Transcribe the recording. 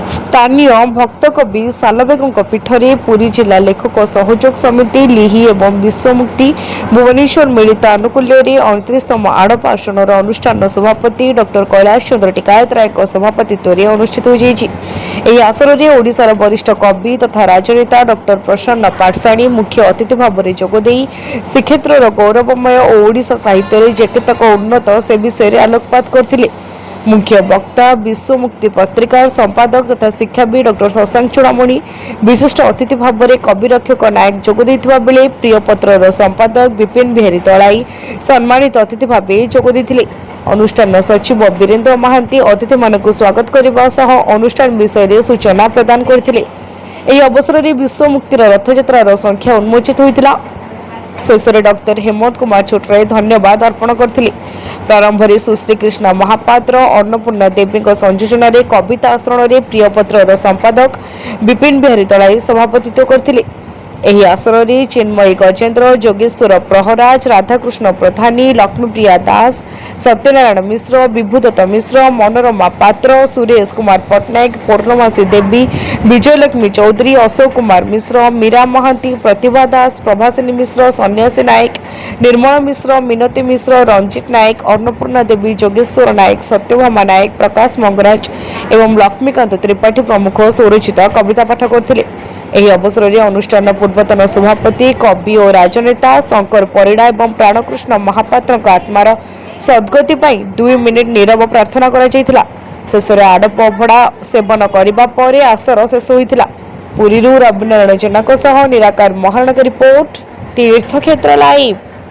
स्थानीय भक्त कवि सालबेगों पीठरे पुरी जिला लेखक सहयोग समिति लिहि एवं विश्वमुक्ति भुवनेश्वर मिलित आनुकूल्य 29तम आड़प आसनर अनुष्ठान सभापति डॉक्टर कैलाश चंद्र टिकायत राय सभापतित्व अनुष्ठित हो आसन में ओडिशार वरिष्ठ कवि तथा राजनेता डॉक्टर प्रसन्न पाठशाणी मुख्य अतिथि भाव में जोगदे श्रीक्षेत्र गौरवमय और ओडिशा साहित्य जे केतक उन्नत से विषय आलोकपात करथिले। मुख्य वक्ता विश्वमुक्ति पत्रिकार संपादक तथा शिक्षाविद डॉक्टर शशांक चूड़ामणि विशिष्ट अतिथि भाव में कवि रक्षक नायक जोगदेइथिबा बेले प्रियपत्रर संपादक विपिन बिहारी दलाई सम्मानित अतिथि भाव जोगदेइथिले। अनुष्ठान सचिव वीरेन्द्र महांती अतिथि मानक स्वागत करने सह अनुष्ठान विषय में सूचना प्रदान करथिले। एही अवसर में विश्वमुक्तिर रथयात्रार संख्या उन्मोचित होइतिला। शेष में डॉक्टर हेमंत कुमार छोटराय धन्यवाद अर्पण करथिले। प्रारंभ में सुश्री कृष्णा महापात्र अन्नपूर्णा देवी संयोजन कविता आश्रण में प्रियपत्रर संपादक विपिन बिहारी दलाई सभापतित्व करथिले। एही आसन में चिन्मयी गजेन्द्र जोगेश्वर प्रहराज राधाकृष्ण प्रधानी लक्ष्मीप्रिया दास सत्यनारायण मिश्र विभुदत्त मिश्र मनोरमा पात्र सुरेश कुमार पट्टनायक पूर्णमासी देवी विजयलक्ष्मी चौधरी अशोक कुमार मिश्र मीरा महांती प्रतिभा दास प्रभासिनी मिश्र सन्यासी नायक निर्मल मिश्र मिनती मिश्र रंजित नायक अन्नपूर्णा देवी जोगेश्वर नायक सत्यभामा नायक प्रकाश मंगराज एवं लक्ष्मीकांत त्रिपाठी प्रमुख स्वरचित कविता पाठ करथिले। एही अवसर में अनुष्ठान पूर्वतन सभापति कवि और राजनेता शंकर परिड़ा एवं प्राणकृष्ण महापात्र आत्मार सद्गति पर 2 मिनिट नीरव प्रार्थना करा जायतिला। शेष में आड़प अभड़ा सेवन करने पर आसर शेष होइतिला। पुरीरू रविनारायण जेना निराकार महाराणा रिपोर्ट तीर्थक्षेत्र लाइव।